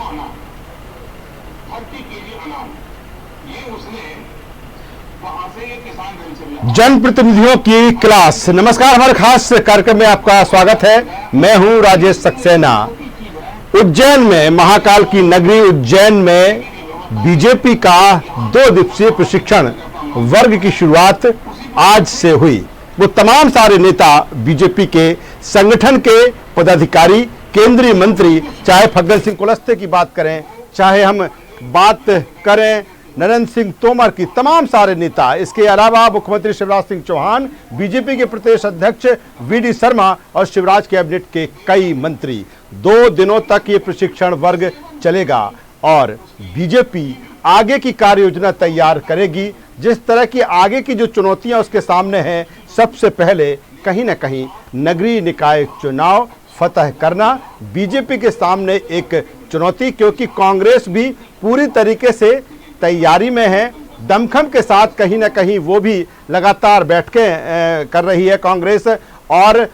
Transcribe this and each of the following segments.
अनाज 30 kg अनाज ये उसने वहां से ये किसान रेल से लिया। जनप्रतिनिधियों की क्लास। नमस्कार, हमारे खास कार्यक्रम में आपका स्वागत है। मैं हूं राजेश सक्सेना। उज्जैन में, महाकाल की नगरी उज्जैन में बीजेपी का 2 दिवसीय प्रशिक्षण वर्ग की शुरुआत आज से हुई। वो तमाम सारे नेता बीजेपी के संगठन के पदाधिकारी, केंद्रीय मंत्री, चाहे फग्गन सिंह कुलस्ते की बात करें, चाहे हम बात करें नरेंद्र सिंह तोमर की, तमाम सारे नेता, इसके अलावा मुख्यमंत्री शिवराज सिंह चौहान, बीजेपी के प्रदेश अध्यक्ष वीडी शर्मा और शिवराज कैबिनेट के कई मंत्री। 2 दिनों तक ये प्रशिक्षण वर्ग चलेगा और बीजेपी आगे की कार्य योजना तैयार करेगी। जिस तरह की आगे की जो चुनौतियां उसके सामने हैं, सबसे पहले कहीं ना कहीं नगरीय निकाय चुनाव फतह करना बीजेपी के सामने एक चुनौती, क्योंकि कांग्रेस भी पूरी तरीके से तैयारी में है। दमखम के साथ कहीं ना कहीं वो भी लगातार बैठकें कर रही है कांग्रेस। और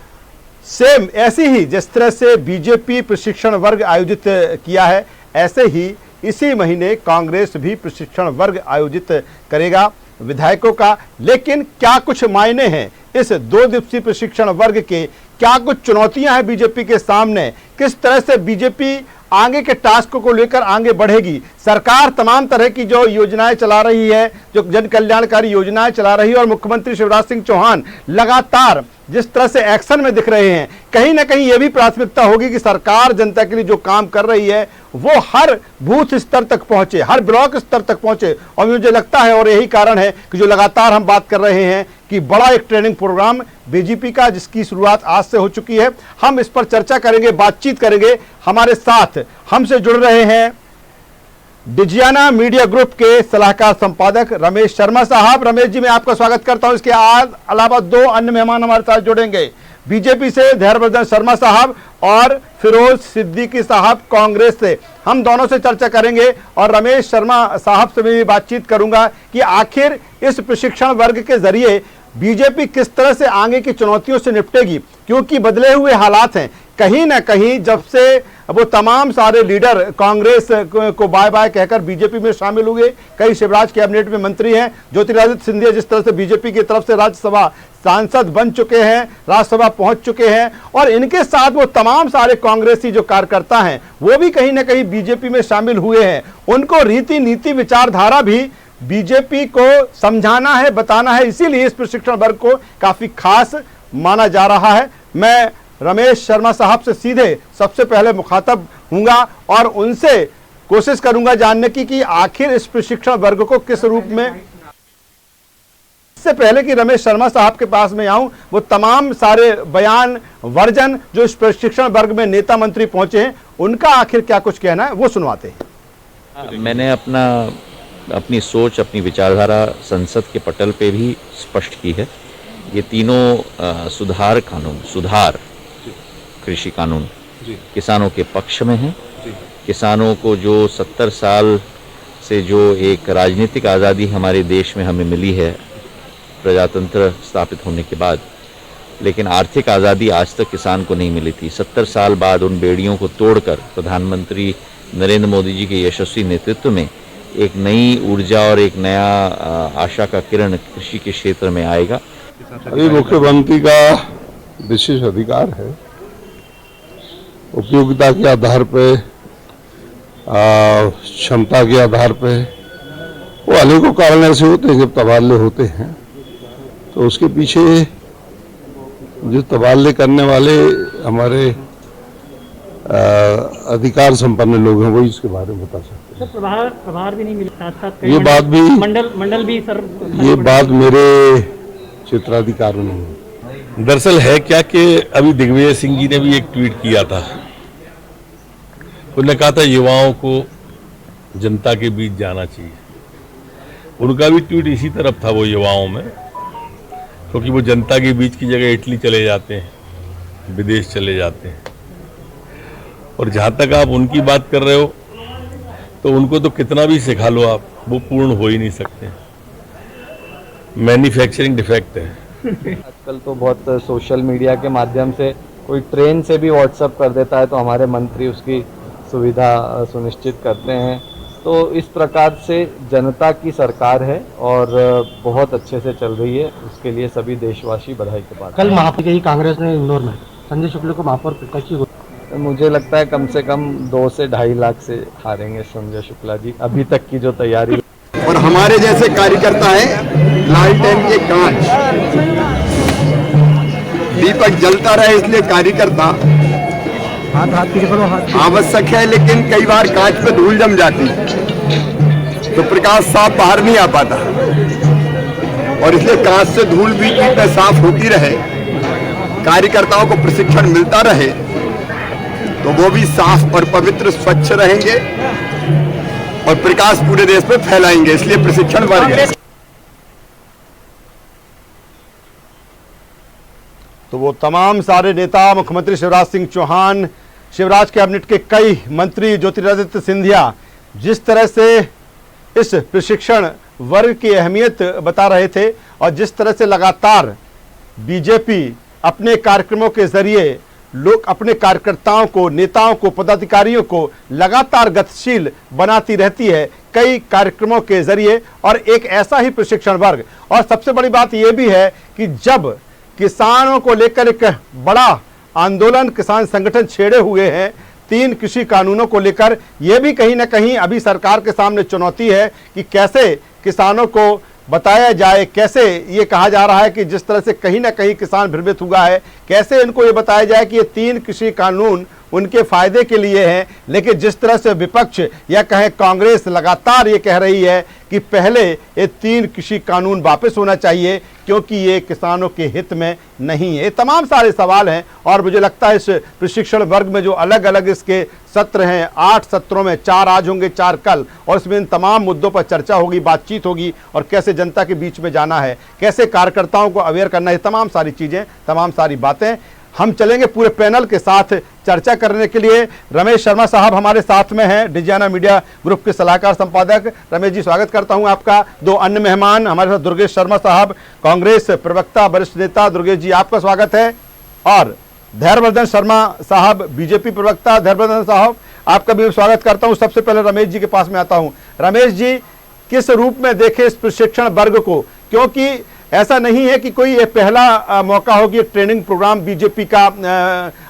सेम ऐसी ही जिस तरह से बीजेपी प्रशिक्षण वर्ग आयोजित किया है, ऐसे ही इसी महीने कांग्रेस भी प्रशिक्षण वर्ग आयोजित करेगा विधायकों का। लेकिन क्या कुछ मायने हैं इस 2 दिवसीय प्रशिक्षण वर्ग के, क्या कुछ चुनौतियां हैं बीजेपी के सामने, किस तरह से बीजेपी आगे के टास्क को लेकर आगे बढ़ेगी। सरकार तमाम तरह की जो योजनाएं चला रही है, जो जन कल्याणकारी योजनाएं चला रही है, और मुख्यमंत्री शिवराज सिंह चौहान लगातार जिस तरह से एक्शन में दिख रहे हैं, कहीं ना कहीं यह भी प्राथमिकता होगी कि सरकार जनता के लिए जो काम कर रही है वो हर बूथ स्तर तक पहुंचे, हर ब्लॉक स्तर तक पहुंचे। और मुझे लगता है, और यही कारण है कि जो लगातार हम बात कर रहे हैं कि बड़ा एक ट्रेनिंग प्रोग्राम बीजेपी का, जिसकी शुरुआत आज से हो चुकी है। हम इस पर चर्चा करेंगे, बातचीत करेंगे। हमारे साथ हमसे जुड़ रहे हैं डिजियाना मीडिया ग्रुप के सलाहकार संपादक रमेश शर्मा साहब। रमेश जी, मैं आपका स्वागत करता हूं। इसके अलावा 2 अन्य मेहमान हमारे साथ जुड़ेंगे, बीजेपी से धैर्यवर्धन शर्मा साहब और फिरोज सिद्दीकी साहब कांग्रेस से। हम दोनों से चर्चा करेंगे और रमेश शर्मा साहब से भी बातचीत करूंगा कि आखिर इस प्रशिक्षण वर्ग के जरिए बीजेपी किस तरह से आगे की चुनौतियों से निपटेगी, क्योंकि बदले हुए हालात हैं। कहीं ना कहीं जब से वो तमाम सारे लीडर कांग्रेस को बाय बाय कहकर बीजेपी में शामिल हुए, कई शिवराज कैबिनेट में मंत्री हैं, ज्योतिरादित्य सिंधिया जिस तरह से बीजेपी की तरफ से राज्यसभा सांसद बन चुके हैं, राज्यसभा पहुंच चुके हैं, और इनके साथ वो तमाम सारे कांग्रेसी जो कार्यकर्ता हैं वो भी कहीं ना कहीं बीजेपी में शामिल हुए हैं। उनको रीति नीति विचारधारा भी बीजेपी को समझाना है, बताना है, इसीलिए इस प्रशिक्षण वर्ग को काफी खास माना जा रहा है। मैं रमेश शर्मा साहब से सीधे सबसे पहले मुखातब हूंगा और उनसे कोशिश करूंगा जानने की कि आखिर इस प्रशिक्षण वर्ग को किस रूप में। इससे पहले कि रमेश शर्मा साहब के पास में आऊं, वो तमाम सारे बयान वर्जन जो इस प्रशिक्षण वर्ग में नेता मंत्री पहुंचे हैं, उनका आखिर क्या कुछ कहना है वो सुनवाते हैं। मैंने अपनी सोच, अपनी विचारधारा संसद के पटल पे भी स्पष्ट की है। ये तीनों सुधार कृषि कानून किसानों के पक्ष में है। किसानों को जो 70 साल से जो एक राजनीतिक आज़ादी हमारे देश में हमें मिली है प्रजातंत्र स्थापित होने के बाद, लेकिन आर्थिक आज़ादी आज तक किसान को नहीं मिली थी। 70 साल बाद उन बेड़ियों को तोड़कर प्रधानमंत्री नरेंद्र मोदी जी के यशस्वी नेतृत्व में एक नई ऊर्जा और एक नया आशा का किरण कृषि के क्षेत्र में आएगा। अभी मुख्यमंत्री का विशेष अधिकार है, उपयोगिता के आधार पे, क्षमता के आधार पे, वो अनेकों कारण ऐसे होते हैं जब तबादले होते हैं, तो उसके पीछे जो तबादले करने वाले हमारे अधिकार संपन्न लोग हैं वही इसके बारे में बता सकते हैं। प्रभार भी नहीं मिला, साथ ये बात भी मंडल भी सर, ये बात मेरे क्षेत्राधिकार में नहीं है। दरअसल है क्या कि अभी दिग्विजय सिंह जी ने भी एक ट्वीट किया था। उन्होंने कहा था युवाओं को जनता के बीच जाना चाहिए। उनका भी ट्वीट इसी तरफ था, वो युवाओं में, क्योंकि वो जनता के बीच की जगह इटली चले जाते हैं, विदेश चले जाते हैं। और जहाँ तक आप उनकी बात कर रहे हो, तो उनको तो कितना भी सिखा लो आप, वो पूर्ण हो ही नहीं सकते। मैन्युफैक्चरिंग डिफेक्ट है। आजकल तो बहुत सोशल मीडिया के माध्यम से कोई ट्रेन से भी व्हाट्सएप कर देता है, तो हमारे मंत्री उसकी सुविधा सुनिश्चित करते हैं। तो इस प्रकार से जनता की सरकार है और बहुत अच्छे से चल रही है, उसके लिए सभी देशवासी बधाई के पात्र। कल महापौर गई कांग्रेस ने इंदौर में संजय शुक्ल को महापौर प्रत्याशी को मुझे लगता है कम से कम 2 से 2.5 लाख से हारेंगे संजय शुक्ला जी, अभी तक की जो तैयारी। और हमारे जैसे कार्यकर्ता है लालटेन के कांच, दीपक जलता रहे इसलिए कार्यकर्ता आवश्यक है, लेकिन कई बार कांच पे धूल जम जाती तो प्रकाश साफ बाहर नहीं आ पाता, और इसलिए कांच से धूल बीच में साफ होती रहे, कार्यकर्ताओं को प्रशिक्षण मिलता रहे तो वो भी साफ और पवित्र स्वच्छ रहेंगे और प्रकाश पूरे देश में फैलाएंगे, इसलिए प्रशिक्षण बढ़ गया। तो वो तमाम सारे नेता, मुख्यमंत्री शिवराज सिंह चौहान, शिवराज कैबिनेट के कई मंत्री, ज्योतिरादित्य सिंधिया जिस तरह से इस प्रशिक्षण वर्ग की अहमियत बता रहे थे और जिस तरह से लगातार बीजेपी अपने कार्यक्रमों के जरिए लोग अपने कार्यकर्ताओं को, नेताओं को, पदाधिकारियों को लगातार गतिशील बनाती रहती है कई कार्यक्रमों के जरिए, और एक ऐसा ही प्रशिक्षण वर्ग। और सबसे बड़ी बात यह भी है कि जब किसानों को लेकर एक बड़ा आंदोलन किसान संगठन छेड़े हुए हैं 3 कृषि कानूनों को लेकर, यह भी कहीं ना कहीं अभी सरकार के सामने चुनौती है कि कैसे किसानों को बताया जाए, कैसे ये कहा जा रहा है कि जिस तरह से कहीं ना कहीं किसान भ्रमित हुआ है, कैसे इनको ये बताया जाए कि ये 3 कृषि कानून उनके फायदे के लिए हैं। लेकिन जिस तरह से विपक्ष या कहें कांग्रेस लगातार ये कह रही है कि पहले ये 3 कृषि कानून वापस होना चाहिए क्योंकि ये किसानों के हित में नहीं है। ये तमाम सारे सवाल हैं और मुझे लगता है इस प्रशिक्षण वर्ग में जो अलग अलग इसके सत्र हैं, 8 सत्रों में 4 आज होंगे, 4 कल, और इसमें इन तमाम मुद्दों पर चर्चा होगी, बातचीत होगी और कैसे जनता के बीच में जाना है, कैसे कार्यकर्ताओं को अवेयर करना है, तमाम सारी चीज़ें, तमाम सारी बातें। हम चलेंगे पूरे पैनल के साथ चर्चा करने के लिए। रमेश शर्मा साहब हमारे साथ में हैं, डिजियाना मीडिया ग्रुप के सलाहकार संपादक। रमेश जी, स्वागत करता हूं आपका। 2 अन्य मेहमान हमारे साथ, दुर्गेश शर्मा साहब, कांग्रेस प्रवक्ता, वरिष्ठ नेता। दुर्गेश जी, आपका स्वागत है। और धैर्यवर्धन शर्मा साहब, बीजेपी प्रवक्ता। धैर्यवर्धन साहब, आपका भी स्वागत करता हूं। सबसे पहले रमेश जी के पास में आता हूं। रमेश जी, किस रूप में देखें इस प्रशिक्षण वर्ग को, क्योंकि ऐसा नहीं है कि कोई ये पहला मौका हो कि ट्रेनिंग प्रोग्राम बीजेपी का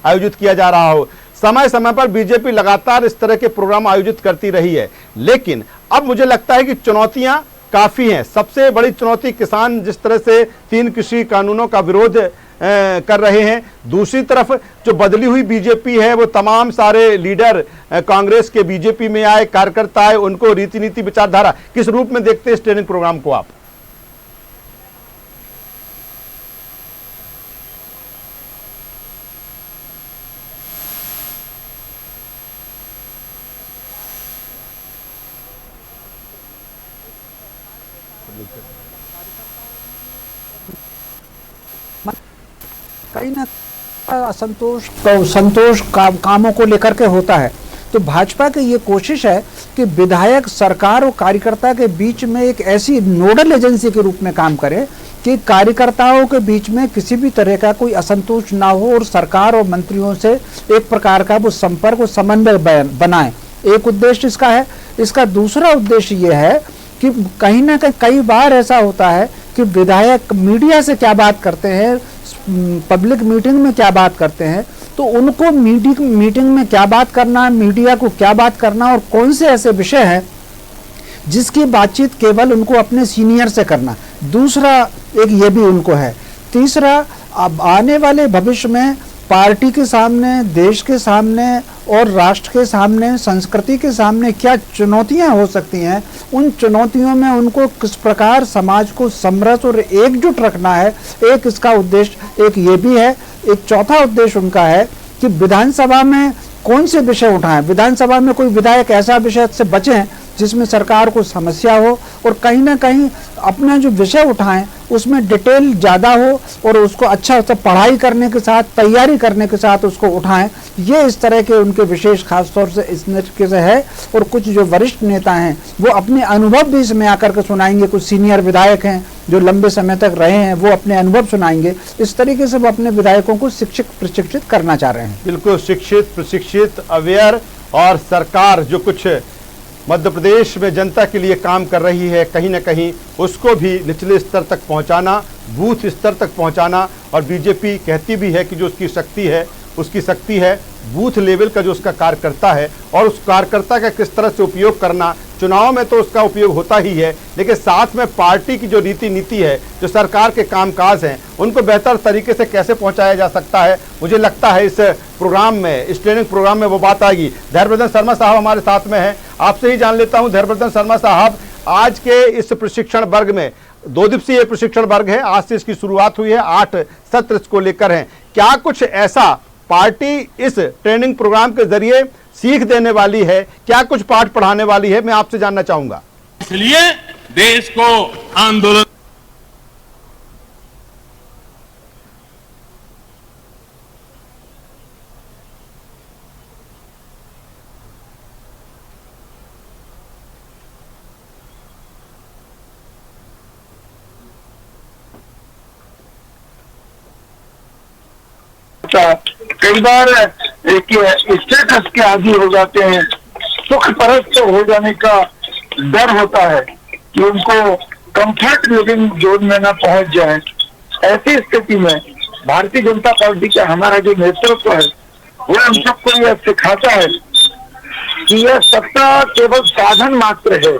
आयोजित किया जा रहा हो। समय समय पर बीजेपी लगातार इस तरह के प्रोग्राम आयोजित करती रही है, लेकिन अब मुझे लगता है कि चुनौतियां काफी हैं। सबसे बड़ी चुनौती किसान जिस तरह से 3 कृषि कानूनों का विरोध कर रहे हैं, दूसरी तरफ जो बदली हुई बीजेपी है वो तमाम सारे लीडर कांग्रेस के बीजेपी में आए, कार्यकर्ता आए, उनको रीति नीति विचारधारा, किस रूप में देखते हैं इस ट्रेनिंग प्रोग्राम को आप? कहीं ना असंतोष कामों को लेकर के होता है। तो भाजपा की ये कोशिश है कि विधायक, सरकार और कार्यकर्ता के बीच में एक ऐसी नोडल एजेंसी के रूप में काम करे कि कार्यकर्ताओं के बीच में किसी भी तरह का कोई असंतोष ना हो और सरकार और मंत्रियों से एक प्रकार का वो संपर्क और समन्वय बनाए। एक उद्देश्य इसका है। इसका दूसरा उद्देश्य ये है कि कहीं ना कहीं कई बार ऐसा होता है कि विधायक मीडिया से क्या बात करते हैं, पब्लिक मीटिंग में क्या बात करते हैं, तो उनको मीटिंग में क्या बात करना, मीडिया को क्या बात करना और कौन से ऐसे विषय हैं जिसकी बातचीत केवल उनको अपने सीनियर से करना। दूसरा एक ये भी उनको है। तीसरा, अब आने वाले भविष्य में पार्टी के सामने, देश के सामने और राष्ट्र के सामने, संस्कृति के सामने क्या चुनौतियां हो सकती हैं, उन चुनौतियों में उनको किस प्रकार समाज को समरस और एकजुट रखना है, एक इसका उद्देश्य एक ये भी है। एक चौथा उद्देश्य उनका है कि विधानसभा में कौन से विषय उठाएं, विधानसभा में कोई विधायक ऐसा विषय से बचें जिसमें सरकार को समस्या हो और कहीं ना कहीं अपना जो विषय उठाएं उसमें डिटेल ज़्यादा हो और उसको अच्छा सा पढ़ाई करने के साथ, तैयारी करने के साथ उसको उठाएं। ये इस तरह के उनके विशेष खास तौर से इस तरीके से है। और कुछ जो वरिष्ठ नेता हैं वो अपने अनुभव भी इसमें आकर के सुनाएंगे। कुछ सीनियर विधायक हैं जो लंबे समय तक रहे हैं, वो अपने अनुभव सुनाएंगे। इस तरीके से वो अपने विधायकों को शिक्षित प्रशिक्षित करना चाह रहे हैं। बिल्कुल, शिक्षित, प्रशिक्षित, अवेयर और सरकार जो कुछ मध्य प्रदेश में जनता के लिए काम कर रही है, कहीं ना कहीं उसको भी निचले स्तर तक पहुंचाना, बूथ स्तर तक पहुंचाना। और बीजेपी कहती भी है कि जो उसकी शक्ति है बूथ लेवल का जो उसका कार्यकर्ता है, और उस कार्यकर्ता का किस तरह से उपयोग करना। चुनाव में तो उसका उपयोग होता ही है, लेकिन साथ में पार्टी की जो रीति नीति है, जो सरकार के कामकाज हैं, उनको बेहतर तरीके से कैसे पहुंचाया जा सकता है। मुझे लगता है इस प्रोग्राम में, इस ट्रेनिंग प्रोग्राम में वो बात आएगी। धैर्यवर्धन शर्मा साहब हमारे साथ में हैं, आपसे ही जान लेता हूं। धैर्यवर्धन शर्मा साहब, आज के इस प्रशिक्षण वर्ग में 2 दिवसीय प्रशिक्षण वर्ग है, आज से इसकी शुरुआत हुई है, 8 सत्र इसको लेकर हैं। क्या कुछ ऐसा पार्टी इस ट्रेनिंग प्रोग्राम के जरिए सीख देने वाली है, क्या कुछ पाठ पढ़ाने वाली है, मैं आपसे जानना चाहूंगा। इसलिए देश को आंदोलन कई बार स्टेटस के आदी हो जाते हैं, सुख परस्त हो जाने का डर होता है कि उनको कंफर्ट लिविंग जोन में ना पहुंच जाए। ऐसी स्थिति में भारतीय जनता पार्टी का हमारा जो नेतृत्व है वो हम सबको यह सिखाता है कि यह सत्ता केवल साधन मात्र है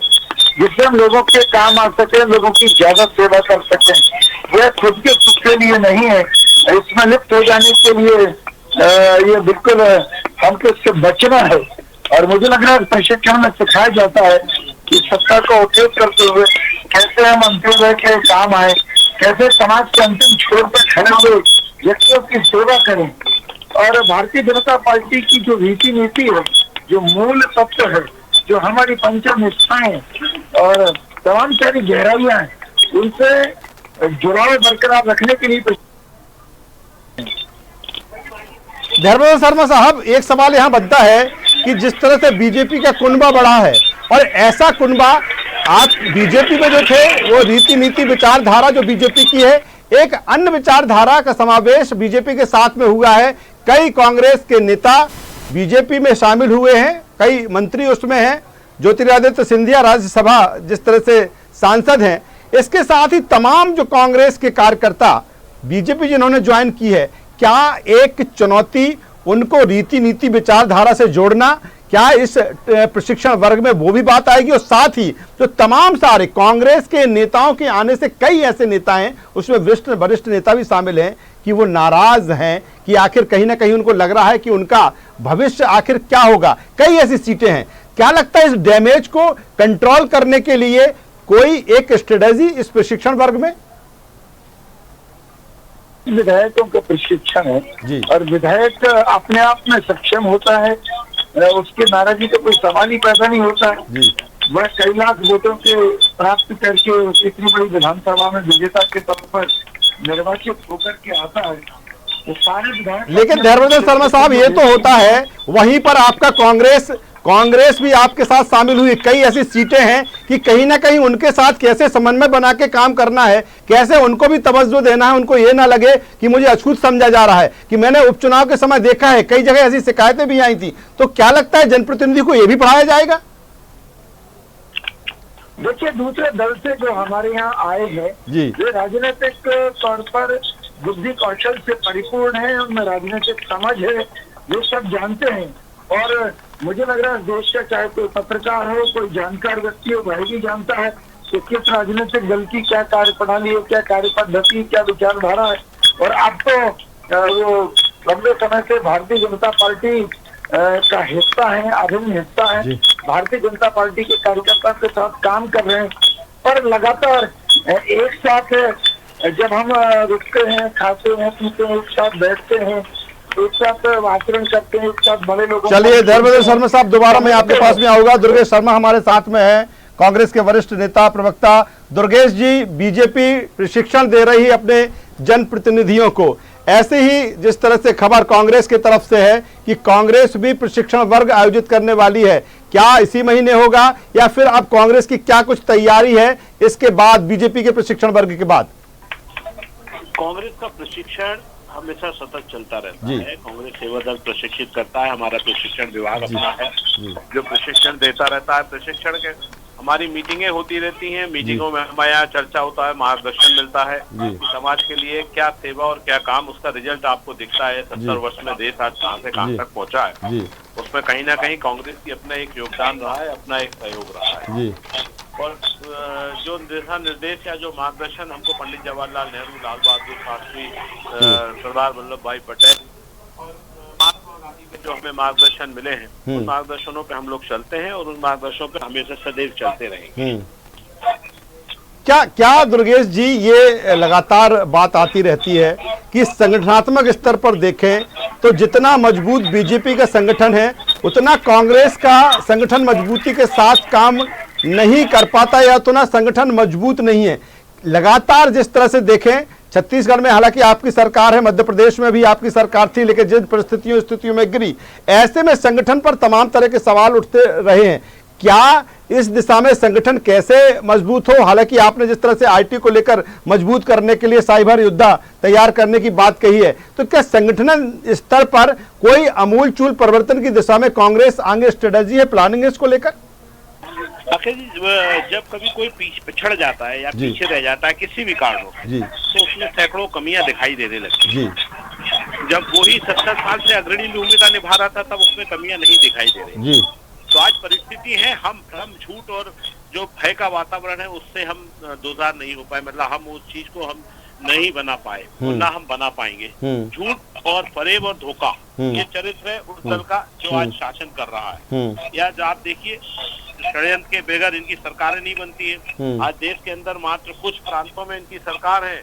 जिससे हम लोगों के काम आ सके, लोगों की ज्यादा सेवा कर सके। यह खुद के सुख के लिए नहीं है, इसमें लिप्त हो जाने के लिए ये बिल्कुल हमको इससे बचना है। और मुझे लग रहा है प्रशिक्षण में सिखाया जाता है कि सत्ता को उपयोग करते हुए कैसे हम अंत्योदय के काम आए, कैसे समाज के अंतिम छोर पर खड़े हुए व्यक्तियों की सेवा करें। और भारतीय जनता पार्टी की जो रीति नीति है, जो मूल तत्व है, जो हमारी पंचनिष्ठाएं और तमाम सारी गहराइयां हैं, उनसे जुड़ाव बरकरार रखने के लिए। धैर्यवर्धन शर्मा साहब, एक सवाल यहाँ बनता है कि जिस तरह से बीजेपी का कुनबा बढ़ा है, और ऐसा कुनबा आप बीजेपी में जो थे वो रीति नीति विचारधारा जो बीजेपी की है, एक अन्य विचारधारा का समावेश बीजेपी के साथ में हुआ है। कई कांग्रेस के नेता बीजेपी में शामिल हुए हैं, कई मंत्री उसमें हैं, ज्योतिरादित्य सिंधिया राज्यसभा जिस तरह से सांसद हैं, इसके साथ ही तमाम जो कांग्रेस के कार्यकर्ता बीजेपी जिन्होंने ज्वाइन की है, क्या एक चुनौती उनको रीति नीति विचारधारा से जोड़ना, क्या इस प्रशिक्षण वर्ग में वो भी बात आएगी? और साथ ही जो तमाम सारे कांग्रेस के नेताओं के आने से कई ऐसे नेता हैं, उसमें वरिष्ठ नेता भी शामिल हैं, कि वो नाराज हैं कि आखिर कहीं ना कहीं उनको लग रहा है कि उनका भविष्य आखिर क्या होगा। कई ऐसी सीटें हैं, क्या लगता है इस डैमेज को कंट्रोल करने के लिए कोई एक स्ट्रेटेजी इस प्रशिक्षण वर्ग में? विधायकों का प्रशिक्षण है और विधायक अपने आप में सक्षम होता है, उसके नाराजगी का कोई सवाल ही पैदा नहीं होता है। वह कई लाख वोटों के प्राप्त करके इतनी बड़ी विधानसभा में विजेता के तौर पर निर्वाचित होकर के आता है, तो सारे विधायक। लेकिन धैर्यवर्धन शर्मा साहब, ये तो होता है, वहीं पर आपका कांग्रेस भी आपके साथ शामिल हुई। कई ऐसी सीटें हैं कि कहीं ना कहीं उनके साथ कैसे समन्वय बना के काम करना है, कैसे उनको भी तवज्जो देना है, उनको ये ना लगे कि मुझे अछूत समझा जा रहा है। कि मैंने उपचुनाव के समय देखा है कई जगह ऐसी शिकायतें भी आई थी, तो क्या लगता है जनप्रतिनिधि को यह भी पढ़ाया जाएगा? देखिए, दूसरे दल से जो हमारे यहाँ आए हैं वे राजनीतिक तौर पर बुद्धि कौशल से परिपूर्ण है, उनमें राजनीतिक समझ है, वो सब जानते हैं। और मुझे लग रहा है देश का चाहे कोई पत्रकार हो, कोई जानकार व्यक्ति हो, वह भी जानता है कि किस राजनीतिक दल की क्या कार्य प्रणाली है, क्या कार्य पद्धति, क्या विचारधारा है। और अब तो वो लंबे समय से भारतीय जनता पार्टी का हिस्सा है, अभिन्न हिस्सा है, भारतीय जनता पार्टी के कार्यकर्ता के साथ काम कर रहे हैं। पर लगातार एक साथ जब हम रुकते हैं, खाते हैं, पीते हैं, एक साथ बैठते हैं, एक साथ आचरण करते हैं, एक साथ बड़े लोगों। चलिए धैर्यवर्धन शर्मा साहब, दोबारा मैं आपके पास में आऊंगा। दुर्गेश शर्मा हमारे साथ में है, कांग्रेस के वरिष्ठ नेता प्रवक्ता। दुर्गेश जी, बीजेपी प्रशिक्षण दे रही है अपने जनप्रतिनिधियों को, ऐसे ही जिस तरह से खबर कांग्रेस की तरफ से है कि कांग्रेस भी प्रशिक्षण वर्ग आयोजित करने वाली है, क्या इसी महीने होगा या फिर अब कांग्रेस की क्या कुछ तैयारी है इसके बाद, बीजेपी के प्रशिक्षण वर्ग के बाद? कांग्रेस का प्रशिक्षण हमेशा सतत चलता रहता जी। है। कांग्रेस सेवा दल प्रशिक्षित करता है, हमारा प्रशिक्षण विभाग अपना है जो प्रशिक्षण देता रहता है। प्रशिक्षण के हमारी मीटिंगें होती रहती हैं, मीटिंगों में हमारे यहाँ चर्चा होता है, मार्गदर्शन मिलता है कि समाज के लिए क्या सेवा और क्या काम, उसका रिजल्ट आपको दिखता है। 70 वर्ष में देश आज कहाँ से कहाँ तक पहुँचा है, उसमें कहीं ना कहीं कांग्रेस की अपना एक योगदान रहा है, अपना एक सहयोग रहा है। और जो दिशा निर्देश या जो मार्गदर्शन हमको पंडित जवाहरलाल नेहरू, लाल बहादुर शास्त्री, सरदार वल्लभ भाई पटेल और महात्मा गांधी के जो हमें मार्गदर्शन मिले हैं, उन मार्गदर्शनों पे हम लोग चलते हैं और उन मार्गदर्शनों पे हमेशा सदैव चलते रहेंगे। क्या क्या दुर्गेश जी, ये लगातार बात आती रहती है कि संगठनात्मक स्तर पर देखें तो जितना मजबूत बीजेपी का संगठन है उतना कांग्रेस का संगठन मजबूती के साथ काम नहीं कर पाता या उतना संगठन मजबूत नहीं है। लगातार जिस तरह से देखें, छत्तीसगढ़ में हालांकि आपकी सरकार है, मध्य प्रदेश में भी आपकी सरकार थी, लेकिन जिन स्थितियों में गिरी, ऐसे में संगठन पर तमाम तरह के सवाल उठते रहे हैं। क्या इस दिशा में संगठन कैसे मजबूत हो? हालांकि आपने जिस तरह से आईटी को लेकर मजबूत करने के लिए साइबर योद्धा तैयार करने की बात कही है, तो क्या संगठन स्तर पर कोई अमूलचूल परिवर्तन की दिशा में कांग्रेस आगे स्ट्रेटेजी है, प्लानिंग है इसको लेकर? जब कभी कोई पिछड़ जाता है या पीछे रह जाता है किसी भी कारणों से, तो उसमें सैकड़ों कमियां दिखाई देने लगती हैं। जब वही 70 साल से अग्रणी भूमिका निभा रहा था, तब उसमें कमियां नहीं दिखाई दे रही। तो आज परिस्थिति है, हम भ्रम, झूठ और जो भय का वातावरण है उससे हम दोजार नहीं हो पाए, मतलब हम उस चीज को हम नहीं बना पाए, ना हम बना पाएंगे। झूठ और फरेब और धोखा, ये चरित्र है उस दल का जो आज शासन कर रहा है। या जो आप देखिए, षड्यंत्र के बगैर इनकी सरकारें नहीं बनती है। आज देश के अंदर मात्र कुछ प्रांतों में इनकी सरकार है,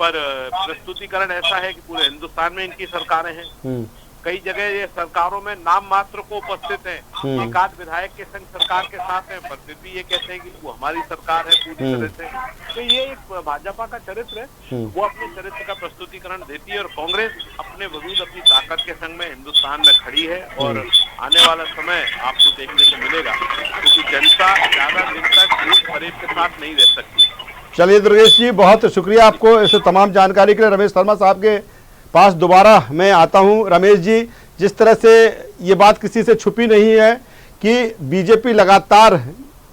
पर प्रस्तुतिकरण ऐसा है कि पूरे हिंदुस्तान में इनकी सरकारें हैं। कई जगह ये सरकारों में नाम मात्र को उपस्थित है, एक आध विधायक के संग सरकार के साथ है, पर फिर भी ये कहते हैं कि वो हमारी सरकार है पूरी तरह से। तो ये एक भाजपा का चरित्र है, वो अपने चरित्र का प्रस्तुतिकरण देती है और कांग्रेस अपने वजूद, अपनी ताकत के संग में हिंदुस्तान में खड़ी है। और आने वाला समय आपको देखने को मिलेगा, क्योंकि जनता ज्यादा दिन तक झूठ फरेब के साथ नहीं रह सकती। चलिए दुर्गेश जी, बहुत शुक्रिया आपको इस तमाम जानकारी के लिए। रमेश शर्मा साहब के पास दोबारा मैं आता हूं। रमेश जी, जिस तरह से ये बात किसी से छुपी नहीं है कि बीजेपी लगातार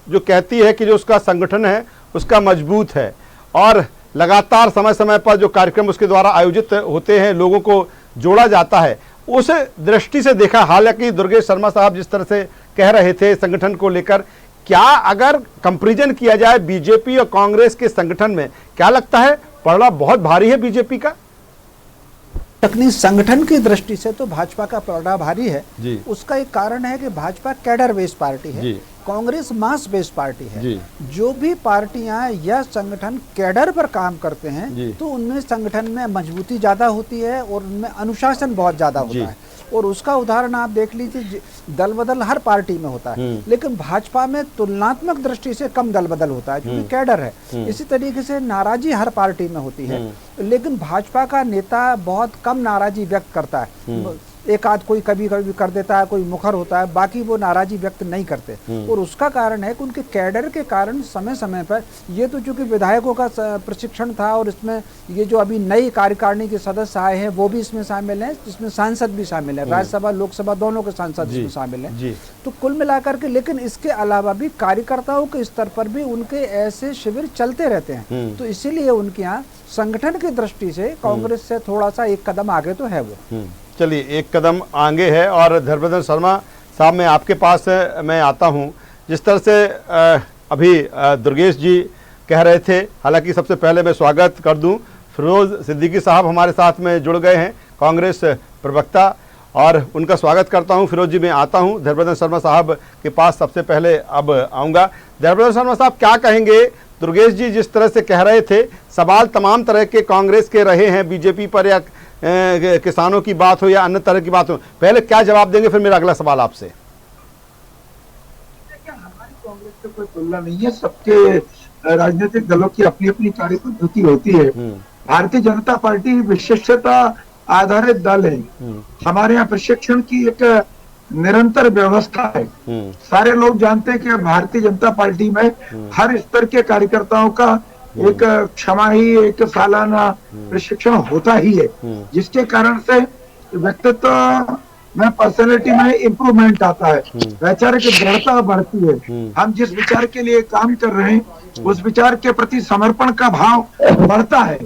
जो कहती है कि जो उसका संगठन है उसका मजबूत है और लगातार समय समय पर जो कार्यक्रम उसके द्वारा आयोजित होते हैं, लोगों को जोड़ा जाता है, उस दृष्टि से देखा। हालांकि दुर्गेश शर्मा साहब जिस तरह से कह रहे थे संगठन को लेकर, क्या अगर कंपैरिजन किया जाए बीजेपी और कांग्रेस के संगठन में, क्या लगता है पलड़ा बहुत भारी है बीजेपी का? तकनीक संगठन की दृष्टि से तो भाजपा का पलड़ा भारी है। उसका एक कारण है कि भाजपा कैडर बेस्ड पार्टी है, कांग्रेस मास बेस्ड पार्टी है। जो भी पार्टियां या संगठन कैडर पर काम करते हैं तो उनमें संगठन में मजबूती ज्यादा होती है और उनमें अनुशासन बहुत ज्यादा होता है। और उसका उदाहरण आप देख लीजिए, दल बदल हर पार्टी में होता है, लेकिन भाजपा में तुलनात्मक दृष्टि से कम दल बदल होता है क्योंकि कैडर है। इसी तरीके से नाराजी हर पार्टी में होती है, लेकिन भाजपा का नेता बहुत कम नाराजी व्यक्त करता है। एक आध कोई कभी कभी कर देता है, कोई मुखर होता है, बाकी वो नाराजी व्यक्त नहीं करते। और उसका कारण है कि उनके कैडर के कारण समय समय पर, ये तो चूंकि विधायकों का प्रशिक्षण था और इसमें ये जो अभी नई कार्यकारिणी के सदस्य आए हैं वो भी इसमें शामिल हैं, जिसमें सांसद भी शामिल है, राज्यसभा लोकसभा दोनों के सांसद इसमें शामिल हैं। तो कुल मिलाकर के, लेकिन इसके अलावा भी कार्यकर्ताओं के स्तर पर भी उनके ऐसे शिविर चलते रहते हैं। तो इसीलिए उनके यहाँ संगठन की दृष्टि से कांग्रेस से थोड़ा सा एक कदम आगे तो है वो। चलिए, एक कदम आगे है। और धर्मेंद्र शर्मा साहब, मैं आपके पास मैं आता हूं। जिस तरह से अभी दुर्गेश जी कह रहे थे, हालांकि सबसे पहले मैं स्वागत कर दूं, फिरोज सिद्दीकी साहब हमारे साथ में जुड़ गए हैं, कांग्रेस प्रवक्ता, और उनका स्वागत करता हूं। फिरोज जी, मैं आता हूं धर्मेंद्र शर्मा साहब के पास, सबसे पहले अब आऊँगा। धर्मेंद्र शर्मा साहब, क्या कहेंगे? दुर्गेश जी जिस तरह से कह रहे थे, सवाल तमाम तरह के कांग्रेस के रहे हैं, बीजेपी पर या किसानों की बात हो या अन्य तरह की बात हो, पहले क्या जवाब देंगे, फिर मेरा अगला सवाल आपसे। हमारी कांग्रेस से कोई तुलना नहीं है, सबके राजनीतिक दलों की अपनी अपनी कार्य पद्धति होती है। भारतीय जनता पार्टी विशेषता आधारित दल है। हमारे यहाँ प्रशिक्षण की एक निरंतर व्यवस्था है। सारे लोग जानते हैं कि भारतीय जनता पार्टी में हर स्तर के कार्यकर्ताओं का एक छमाही एक सालाना प्रशिक्षण होता ही है, जिसके कारण से व्यक्तित्व में पर्सनैलिटी में इम्प्रूवमेंट आता है, वैचारिक दृढ़ता बढ़ती है। हम जिस विचार के लिए काम कर रहे हैं उस विचार के प्रति समर्पण का भाव बढ़ता है।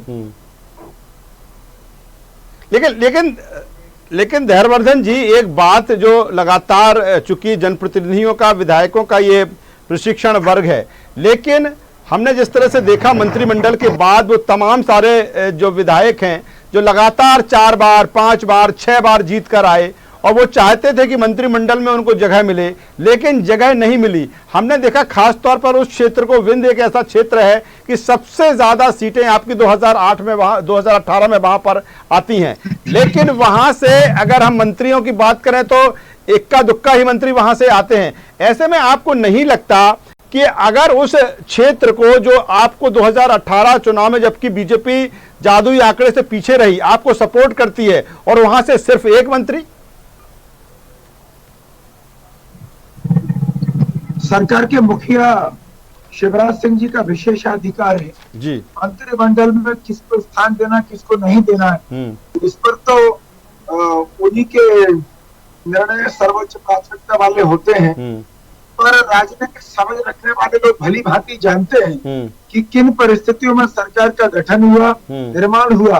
लेकिन धैर्यवर्धन जी, एक बात जो लगातार, चूंकि जनप्रतिनिधियों का, विधायकों का ये प्रशिक्षण वर्ग है, लेकिन हमने जिस तरह से देखा मंत्रिमंडल के बाद वो तमाम सारे जो विधायक हैं जो लगातार 4 बार 5 बार 6 बार जीत कर आए और वो चाहते थे कि मंत्रिमंडल में उनको जगह मिले, लेकिन जगह नहीं मिली। हमने देखा खास तौर पर उस क्षेत्र को, विंध्य एक ऐसा क्षेत्र है कि सबसे ज्यादा सीटें आपकी 2008 में, वहां 2018 में वहां पर आती हैं, लेकिन वहां से अगर हम मंत्रियों की बात करें तो इक्का दुक्का ही मंत्री वहां से आते हैं। ऐसे में आपको नहीं लगता कि अगर उस क्षेत्र को, जो आपको 2018 चुनाव में जबकि बीजेपी जादुई आंकड़े से पीछे रही, आपको सपोर्ट करती है और वहां से सिर्फ एक मंत्री? सरकार के मुखिया शिवराज सिंह जी का विशेषाधिकार है जी मंत्रिमंडल में किसको स्थान देना, किसको नहीं देना है, इस पर तो उन्हीं के निर्णय सर्वोच्च प्राथमिकता वाले होते हैं। पर राजनीतिक समझ रखने वाले लोग भली भांति जानते हैं कि किन परिस्थितियों में सरकार का गठन हुआ, निर्माण हुआ,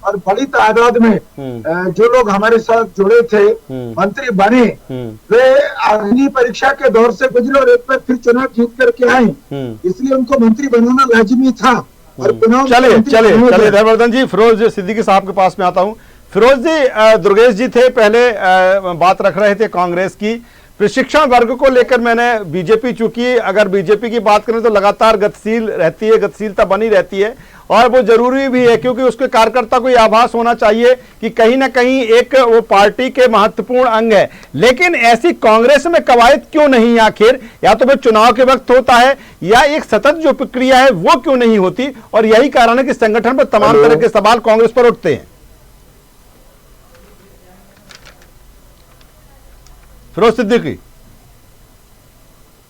और बड़ी तादाद में जो लोग हमारे साथ जुड़े थे, मंत्री बने, वे अग्नि परीक्षा के दौर से गुजरे और एक बार फिर चुनाव जीत करके आए, इसलिए उनको मंत्री बनाना लाजिमी था। और चलिए धैर्यवर्धन जी, फिरोज सिद्दीकी साहब के पास में आता हूँ। फिरोज जी, दुर्गेश जी थे पहले, बात रख रहे थे कांग्रेस की प्रशिक्षण वर्ग को लेकर। मैंने बीजेपी, चूंकि अगर बीजेपी की बात करें तो लगातार गतिशील रहती है, गतिशीलता बनी रहती है, और वो जरूरी भी है क्योंकि उसके कार्यकर्ता को यह आभास होना चाहिए कि कहीं ना कहीं एक वो पार्टी के महत्वपूर्ण अंग है। लेकिन ऐसी कांग्रेस में कवायद क्यों नहीं आखिर? या तो फिर चुनाव के वक्त होता है या एक सतत जो प्रक्रिया है वो क्यों नहीं होती? और यही कारण है कि संगठन पर तमाम तरह के सवाल कांग्रेस पर उठते हैं। फिरोज सिद्दीकी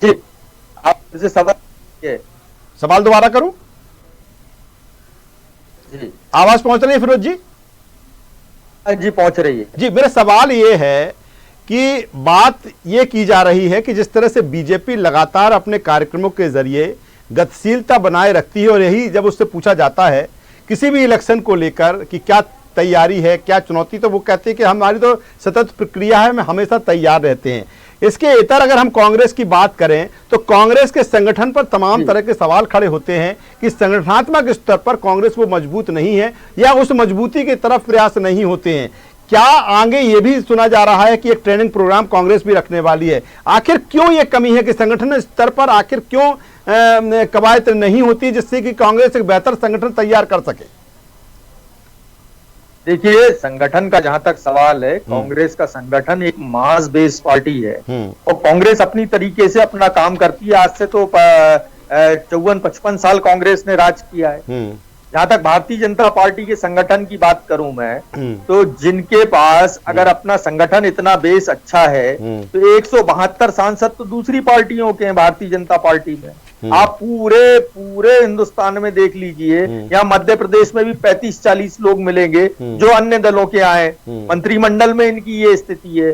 जी, आप मुझे सवाल दोबारा करूं? जी, आवाज पहुंच रही है फिरोज जी? जी पहुंच रही है। जी, मेरा सवाल ये है कि बात ये की जा रही है कि जिस तरह से बीजेपी लगातार अपने कार्यक्रमों के जरिए गतिशीलता बनाए रखती है, और यही जब उससे पूछा जाता है किसी भी इलेक्शन को लेकर कि क्या तैयारी है, क्या चुनौती, तो वो कहते हैं कि हमारी तो सतत प्रक्रिया है, हम हमेशा तैयार रहते हैं। इसके इतर अगर हम कांग्रेस की बात करें तो कांग्रेस के संगठन पर तमाम तरह के सवाल खड़े होते हैं कि संगठनात्मक स्तर पर कांग्रेस वो मजबूत नहीं है या उस मजबूती की तरफ प्रयास नहीं होते हैं। क्या आगे ये भी सुना जा रहा है कि एक ट्रेनिंग प्रोग्राम कांग्रेस भी रखने वाली है? आखिर क्यों ये कमी है कि संगठन स्तर पर आखिर क्यों कवायद नहीं होती जिससे कि कांग्रेस एक बेहतर संगठन तैयार कर सके? देखिए, संगठन का जहां तक सवाल है, कांग्रेस का संगठन एक मास बेस्ड पार्टी है और कांग्रेस अपनी तरीके से अपना काम करती है। आज से तो 54-55 साल कांग्रेस ने राज किया है। जहां तक भारतीय जनता पार्टी के संगठन की बात करूं मैं, तो जिनके पास अगर अपना संगठन इतना बेस अच्छा है तो 172 सांसद तो दूसरी पार्टियों के हैं भारतीय जनता पार्टी में। आप पूरे हिंदुस्तान में देख लीजिए, यहाँ मध्य प्रदेश में भी 35-40 लोग मिलेंगे जो अन्य दलों के आए। मंत्रिमंडल में इनकी ये स्थिति है।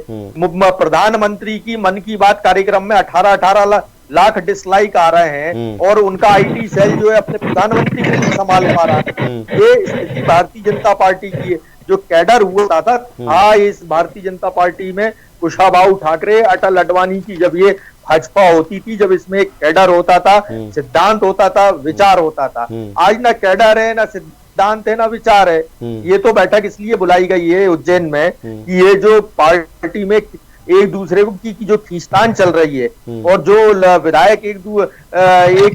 प्रधानमंत्री की मन की बात कार्यक्रम में 18 लाख डिसलाइक आ रहे हैं और उनका आईटी सेल जो है अपने प्रधानमंत्री को नहीं संभाल पा रहा है। ये स्थिति भारतीय जनता पार्टी की है। जो कैडर हुआ था इस भारतीय जनता पार्टी में कुशाभाऊ ठाकरे, अटल अडवाणी की जब ये भाजपा होती थी, जब इसमें एक कैडर होता था, सिद्धांत होता था, विचार होता था। आज ना कैडर है, ना सिद्धांत है, ना विचार है। ये तो बैठक इसलिए बुलाई गई है उज्जैन में कि ये जो पार्टी में एक दूसरे की जो खींचतान चल रही है और जो विधायक एक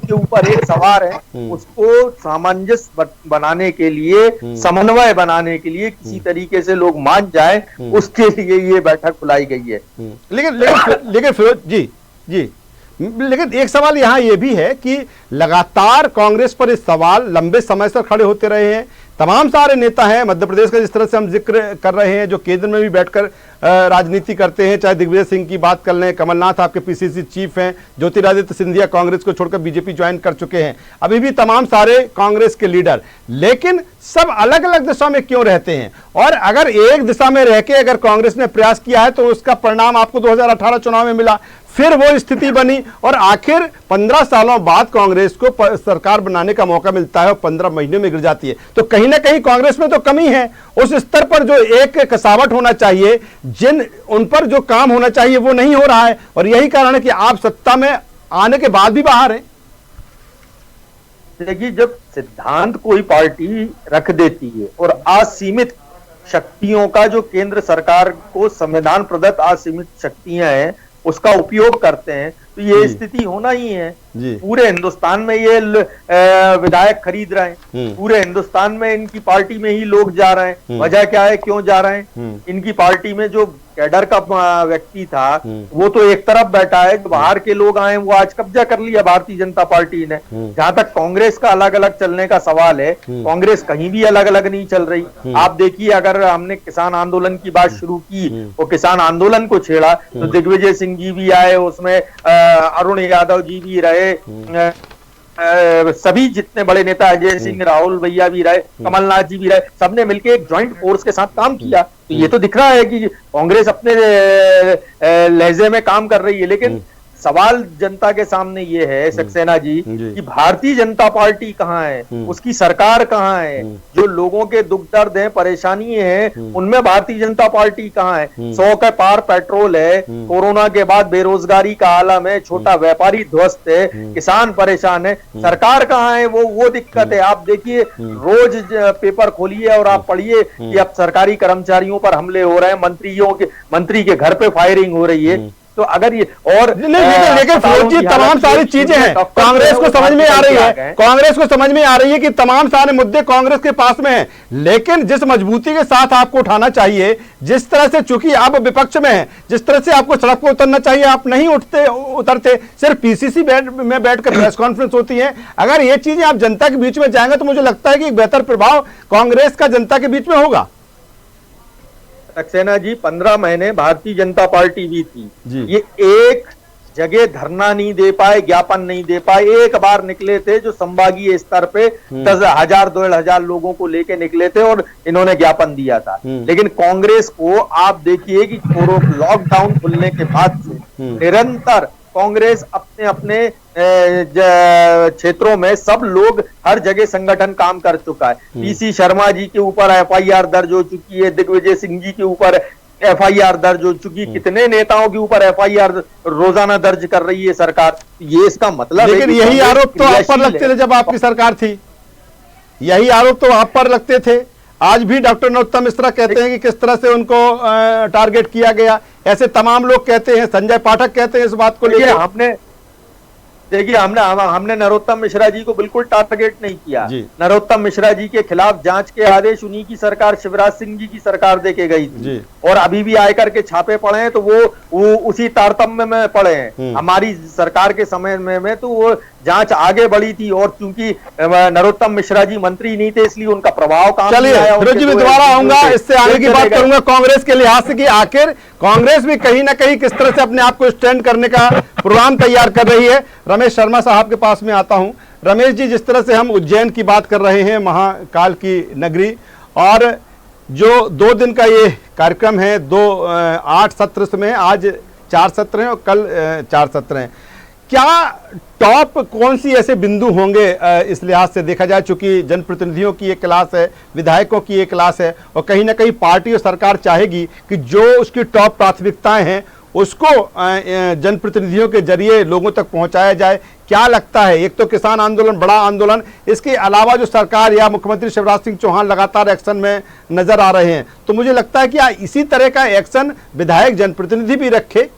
के ऊपर एक सवार है, उसको सामंजस्य बनाने के लिए, समन्वय बनाने के लिए किसी तरीके से लोग मान जाए, उसके लिए ये बैठक बुलाई गई है। लेकिन फिरोज जी, लेकिन एक सवाल यहाँ ये भी है कि लगातार कांग्रेस पर इस सवाल लंबे समय से खड़े होते रहे हैं तमाम सारे नेता हैं मध्य प्रदेश का, जिस तरह से हम जिक्र कर रहे हैं, जो केंद्र में भी बैठकर राजनीति करते हैं, चाहे दिग्विजय सिंह की बात कर लें, कमलनाथ आपके पीसीसी चीफ हैं, ज्योतिरादित्य सिंधिया कांग्रेस को छोड़कर बीजेपी ज्वाइन कर चुके हैं, अभी भी तमाम सारे कांग्रेस के लीडर, लेकिन सब अलग अलग दिशा में क्यों रहते हैं? और अगर एक दिशा में रह के अगर कांग्रेस ने प्रयास किया है तो उसका परिणाम आपको 2018 चुनाव में मिला, फिर वो स्थिति बनी और आखिर 15 सालों बाद कांग्रेस को सरकार बनाने का मौका मिलता है और 15 महीने में गिर जाती है। तो कहीं ना कहीं कांग्रेस में तो कमी है, उस स्तर पर जो एक कसावट होना चाहिए, उन पर जो काम होना चाहिए वो नहीं हो रहा है, और यही कारण है कि आप सत्ता में आने के बाद भी बाहर हैं। देखिए, जब सिद्धांत कोई पार्टी रख देती है और असीमित शक्तियों का जो केंद्र सरकार को संविधान प्रदत्त असीमित शक्तियां हैं उसका उपयोग करते हैं, तो ये स्थिति होना ही है। पूरे हिंदुस्तान में ये विधायक खरीद रहे हैं, पूरे हिंदुस्तान में इनकी पार्टी में ही लोग जा रहे हैं। वजह क्या है, क्यों जा रहे हैं? इनकी पार्टी में जो कैडर का व्यक्ति था वो तो एक तरफ बैठा है, जो बाहर के लोग आए वो आज कब्जा कर लिया भारतीय जनता पार्टी ने। जहां तक कांग्रेस का अलग अलग चलने का सवाल है, कांग्रेस कहीं भी अलग अलग नहीं चल रही। आप देखिए, अगर हमने किसान आंदोलन की बात शुरू की और किसान आंदोलन को छेड़ा तो दिग्विजय सिंह जी भी आए, उसमें अरुण यादव जी भी रहे, सभी जितने बड़े नेता, अजय सिंह, राहुल भैया भी रहे, कमलनाथ जी भी रहे, सबने मिलकर एक ज्वाइंट फोर्स के साथ काम किया। तो ये तो दिख रहा है कि कांग्रेस अपने लहजे में काम कर रही है। लेकिन सवाल जनता के सामने ये है सक्सेना जी कि भारतीय जनता पार्टी कहाँ है, उसकी सरकार कहाँ है? जो लोगों के दुख दर्द है, परेशानी है, उनमें भारतीय जनता पार्टी कहाँ है? 100 के पार पेट्रोल है, कोरोना के बाद बेरोजगारी का आलम है, छोटा व्यापारी ध्वस्त है, किसान परेशान है, सरकार कहाँ है? वो दिक्कत है। आप देखिए, रोज पेपर खोलिए और आप पढ़िए कि अब सरकारी कर्मचारियों पर हमले हो रहे हैं, मंत्री के घर पे फायरिंग हो रही है। तो अगर ये और लेकिन फिरोज जी, तमाम सारी चीजें हैं, कांग्रेस को समझ में आ रही है, कांग्रेस को समझ में आ रही है कि तमाम सारे मुद्दे कांग्रेस के पास में हैं, लेकिन जिस मजबूती के साथ आपको उठाना चाहिए, जिस तरह से, चूंकि आप विपक्ष में हैं, जिस तरह से आपको सड़क पर उतरना चाहिए आप नहीं उतरते, सिर्फ पीसीसी में बैठकर प्रेस कॉन्फ्रेंस होती है। अगर ये चीजें आप जनता के बीच में जाएंगे तो मुझे लगता है कि एक बेहतर प्रभाव कांग्रेस का जनता के बीच में होगा। सक्सेना जी, 15 महीने भारतीय जनता पार्टी भी थी, ये एक जगह धरना नहीं दे पाए, ज्ञापन नहीं दे पाए। एक बार निकले थे जो संभागीय स्तर पे 10,000 2,000 लोगों को लेके निकले थे और इन्होंने ज्ञापन दिया था। लेकिन कांग्रेस को आप देखिए कि लॉकडाउन खुलने के बाद से निरंतर कांग्रेस अपने अपने क्षेत्रों में सब लोग हर जगह संगठन काम कर चुका है। पीसी शर्मा जी के ऊपर एफआईआर दर्ज हो चुकी है, दिग्विजय सिंह जी के ऊपर एफआईआर दर्ज हो चुकी, कितने नेताओं के ऊपर एफआईआर रोजाना दर्ज कर रही है सरकार। ये इसका मतलब, लेकिन यही आरोप तो आप पर लगते थे जब आपकी सरकार थी, यही आरोप तो आप पर लगते थे। आज भी डॉक्टर नरोत्तम मिश्रा कहते हैं कि किस तरह से उनको टारगेट किया गया, ऐसे तमाम लोग कहते हैं, संजय पाठक कहते हैं इस बात को लेकर। देखिए, हमने नरोत्तम मिश्रा जी को बिल्कुल टारगेट नहीं किया। नरोत्तम मिश्रा जी के खिलाफ जांच के आदेश उन्हीं की सरकार, शिवराज सिंह जी की सरकार देके गई थी, और अभी भी आयकर के छापे पड़े हैं तो वो उसी तारतम्य में पड़े हैं। हमारी सरकार के समय में तो वो जांच आगे बढ़ी थी, और क्योंकि नरोत्तम मिश्रा जी मंत्री नहीं थे इसलिए उनका प्रभाव काम नहीं आया। फिरोज जी, मैं दोबारा आऊंगा, इससे आगे की बात करूंगा कांग्रेस के लिहाज से कि आखिर कांग्रेस भी कहीं ना कहीं किस तरह से अपने आप को स्टैंड करने का प्रोग्राम तैयार कर रही है। रमेश शर्मा साहब के पास में आता हूं। रमेश जी, जिस तरह से हम उज्जैन की बात कर रहे हैं, महाकाल की नगरी, और जो 2 दिन का ये कार्यक्रम है, 8 सत्र में, आज 4 सत्र हैं और कल 4 सत्र हैं, क्या टॉप कौन सी ऐसे बिंदु होंगे इस लिहाज से देखा जाए, चूंकि जनप्रतिनिधियों की एक क्लास है, विधायकों की एक क्लास है, और कहीं ना कहीं पार्टी और सरकार चाहेगी कि जो उसकी टॉप प्राथमिकताएं हैं उसको जनप्रतिनिधियों के जरिए लोगों तक पहुंचाया जाए। क्या लगता है, एक तो किसान आंदोलन बड़ा आंदोलन, इसके अलावा जो सरकार या मुख्यमंत्री शिवराज सिंह चौहान लगातार एक्शन में नजर आ रहे हैं, तो मुझे लगता है कि इसी तरह का एक्शन विधायक जनप्रतिनिधि भी रखे।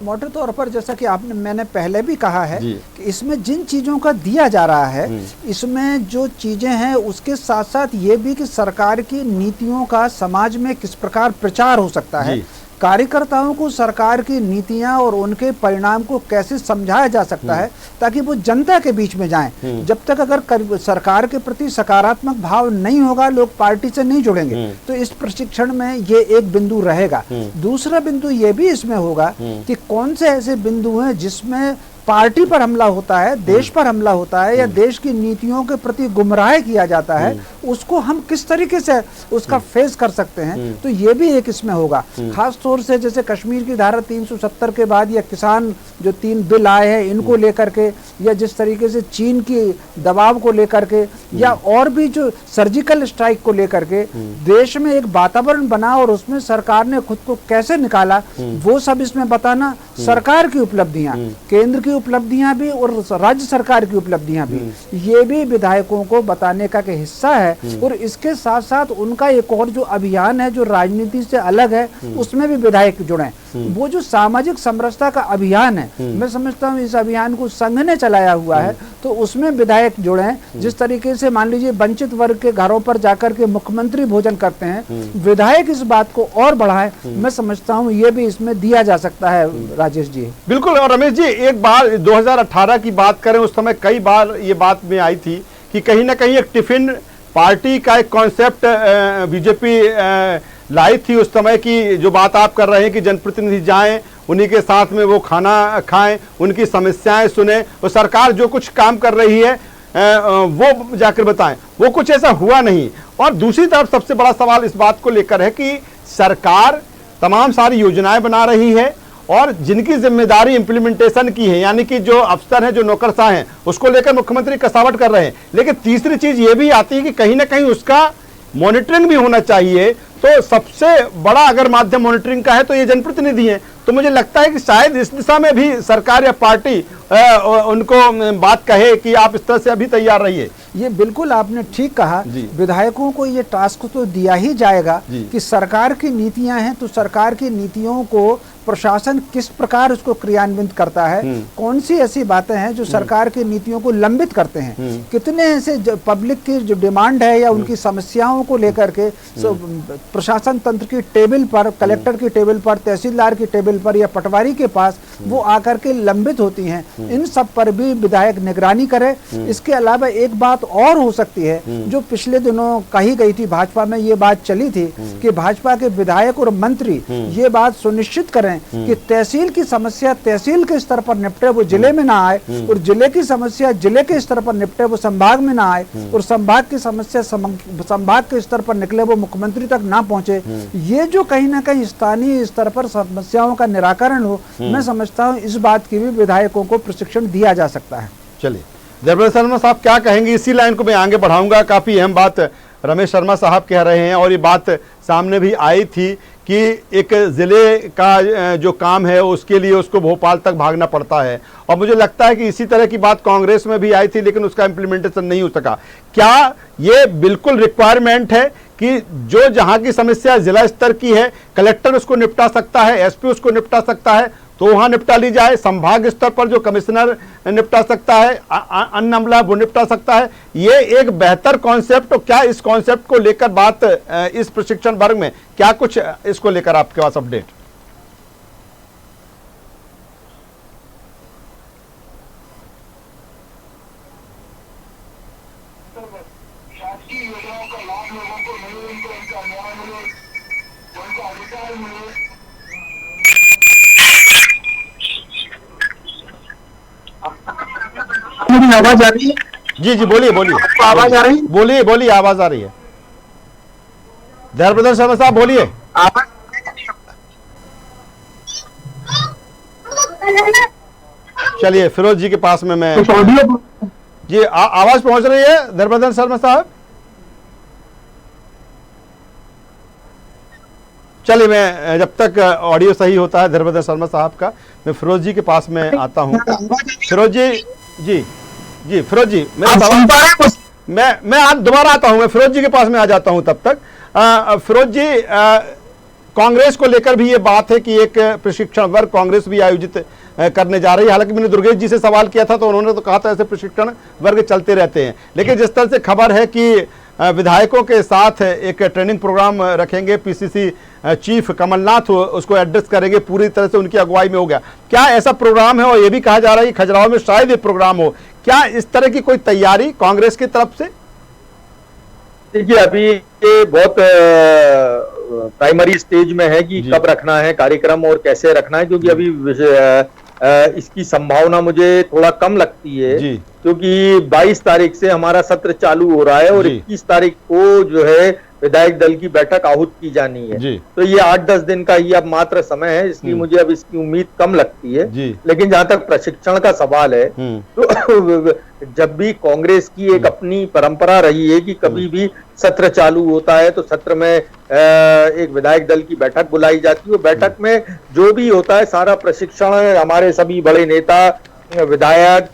मोटे तौर पर जैसा कि मैंने पहले भी कहा है कि इसमें जिन चीज़ों का दिया जा रहा है, इसमें जो चीज़ें हैं उसके साथ साथ ये भी कि सरकार की नीतियों का समाज में किस प्रकार प्रचार हो सकता है, कार्यकर्ताओं को सरकार की नीतियां और उनके परिणाम को कैसे समझाया जा सकता है ताकि वो जनता के बीच में जाएं। जब तक अगर सरकार के प्रति सकारात्मक भाव नहीं होगा, लोग पार्टी से नहीं जुड़ेंगे। तो इस प्रशिक्षण में ये एक बिंदु रहेगा। दूसरा बिंदु ये भी इसमें होगा कि कौन से ऐसे बिंदु हैं जिसमें पार्टी पर हमला होता है, देश पर हमला होता है, या देश की नीतियों के प्रति गुमराह किया जाता है, उसको हम किस तरीके से उसका फेस कर सकते हैं। तो ये भी एक इसमें होगा। खास तौर से जैसे कश्मीर की धारा 370 के बाद या किसान जो 3 बिल आए हैं इनको लेकर के, या जिस तरीके से चीन की दबाव को लेकर के, या और भी जो सर्जिकल स्ट्राइक को लेकर के देश में एक वातावरण बना और उसमें सरकार ने खुद को कैसे निकाला, वो सब इसमें बताना। सरकार की उपलब्धियां, केंद्र की उपलब्धियां भी और राज्य सरकार की उपलब्धियां भी, ये भी विधायकों को बताने का हिस्सा है। और इसके साथ साथ उनका एक और जो अभियान है जो राजनीति से अलग है, उसमें भी विधायक जुड़े। वो जो सामाजिक समरसता का अभियान है, मैं समझता हूँ इस अभियान को संघ ने चलाया हुआ है, तो उसमें विधायक जुड़े। जिस तरीके से मान लीजिए वंचित वर्ग के घरों पर जाकर के मुख्यमंत्री भोजन करते हैं, विधायक इस बात को और बढ़ाएं, मैं समझता हूँ ये भी इसमें दिया जा सकता है। राजेश जी बिल्कुल। और रमेश जी, एक बार 2018 की बात करें, उस समय कई बार ये बात में आई थी कि कहीं ना कहीं एक टिफिन पार्टी का एक कॉन्सेप्ट बीजेपी लाई थी उस समय की। जो बात आप कर रहे हैं कि जनप्रतिनिधि जाएं, उन्हीं के साथ में वो खाना खाएं, उनकी समस्याएं सुने, और सरकार जो कुछ काम कर रही है वो जाकर बताएं, वो कुछ ऐसा हुआ नहीं। और दूसरी तरफ सबसे बड़ा सवाल इस बात को लेकर है कि सरकार तमाम सारी योजनाएं बना रही है और जिनकी जिम्मेदारी इंप्लीमेंटेशन की है, यानी कि जो अफसर हैं, जो नौकरशाह हैं, उसको लेकर मुख्यमंत्री कसावट कर रहे हैं। लेकिन तीसरी चीज ये भी आती है कि कहीं ना कहीं उसका मॉनिटरिंग भी होना चाहिए। तो सबसे बड़ा अगर माध्यम मॉनिटरिंग का है तो ये जनप्रतिनिधि हैं। तो मुझे लगता है कि शायद इस दिशा में भी सरकार या पार्टी उनको बात कहे कि आप इस तरह से अभी तैयार रहिए। ये बिल्कुल आपने ठीक कहा। विधायकों को ये टास्क तो दिया ही जाएगा कि सरकार की नीतियां हैं तो सरकार की नीतियों को प्रशासन किस प्रकार उसको क्रियान्वित करता है, कौन सी ऐसी बातें हैं जो सरकार की नीतियों को लंबित करते हैं, कितने ऐसे पब्लिक की जो डिमांड है या उनकी समस्याओं को लेकर के प्रशासन तंत्र की टेबल पर, कलेक्टर की टेबल पर, तहसीलदार की टेबल पर या पटवारी के पास वो आकर के लंबित होती हैं। इन सब पर भी विधायक निगरानी करे। इसके अलावा एक बात और हो सकती है जो पिछले दिनों कही गई थी, भाजपा में ये बात चली थी कि भाजपा के विधायक और मंत्री ये बात सुनिश्चित करें कि तहसील की समस्या तहसील के स्तर पर निपटे, वो जिले में ना आए, और जिले की समस्या जिले के स्तर पर निपटे, वो संभाग में ना आए, और संभाग की समस्या संभाग के स्तर पर निकले, वो मुख्यमंत्री तक ना पहुंचे। ये जो कहीं ना कहीं स्थानीय स्तर पर समस्याओं का निराकरण हो, मैं समझता हूँ इस बात की भी विधायकों को प्रशिक्षण दिया जा सकता है। चलिए धर्मेंद्र शर्मा साहब क्या कहेंगे? इसी लाइन को मैं आगे बढ़ाऊंगा। काफी अहम बात रमेश शर्मा साहब कह रहे हैं और ये बात सामने भी आई थी कि एक ज़िले का जो काम है उसके लिए उसको भोपाल तक भागना पड़ता है, और मुझे लगता है कि इसी तरह की बात कांग्रेस में भी आई थी लेकिन उसका इम्प्लीमेंटेशन नहीं हो सका। क्या ये बिल्कुल रिक्वायरमेंट है कि जो जहां की समस्या जिला स्तर की है कलेक्टर उसको निपटा सकता है, एसपी उसको निपटा सकता है तो वहां निपटा ली जाए, संभाग स्तर पर जो कमिश्नर निपटा सकता है, अन्य अमला वो निपटा सकता है? ये एक बेहतर कॉन्सेप्ट, तो क्या इस कॉन्सेप्ट को लेकर बात इस प्रशिक्षण वर्ग में क्या कुछ इसको लेकर आपके पास अपडेट? शासकीय योजनाओं का लाभ लोगों को मिले, उनका न्याय मिले, उनका अधिकार मिले। मेरी आवाज आ रही है? जी जी बोलिए बोलिए। आवाज आ रही है? बोलिए बोलिए, आवाज आ रही है। धर्मेंद्र शर्मा साहब बोलिए। चलिए फिरोज जी के पास में मैं जी आवाज पहुंच रही है धर्मेंद्र शर्मा साहब? चलिए मैं जब तक ऑडियो सही होता है धर्मेंद्र शर्मा साहब का, मैं फिरोज जी के पास में आता हूं। फिरोज जी जी जी फिरोज जी मैं आज दोबारा आता हूं, मैं फिरोज जी के पास में आ जाता हूं तब तक। फिरोज जी, कांग्रेस को लेकर भी ये बात है कि एक प्रशिक्षण वर्ग कांग्रेस भी आयोजित करने जा रही है। हालांकि मैंने दुर्गेश जी से सवाल किया था तो उन्होंने तो कहा था ऐसे प्रशिक्षण वर्ग चलते रहते हैं, लेकिन जिस तरह से खबर है कि विधायकों के साथ एक ट्रेनिंग प्रोग्राम रखेंगे, पीसीसी चीफ कमलनाथ उसको एड्रेस करेंगे, पूरी तरह से उनकी अगुवाई में होगा। क्या ऐसा प्रोग्राम है? और ये भी कहा जा रहा है कि खजुराहो में शायद ये प्रोग्राम हो। क्या इस तरह की कोई तैयारी कांग्रेस की तरफ से? देखिए, अभी ये बहुत प्राइमरी स्टेज में है कि कब रखना है कार्यक्रम और कैसे रखना है, क्योंकि अभी इसकी संभावना मुझे थोड़ा कम लगती है, क्योंकि 22 तारीख से हमारा सत्र चालू हो रहा है और 21 तारीख को जो है विधायक दल की बैठक आहूत की जानी है। तो ये 8-10 दिन का ही अब मात्र समय है, इसलिए मुझे अब इसकी उम्मीद कम लगती है। लेकिन जहां तक प्रशिक्षण का सवाल है, तो जब भी कांग्रेस की एक अपनी परंपरा रही है कि कभी भी सत्र चालू होता है तो सत्र में एक विधायक दल की बैठक बुलाई जाती है। बैठक में जो भी होता है सारा प्रशिक्षण हमारे सभी बड़े नेता, विधायक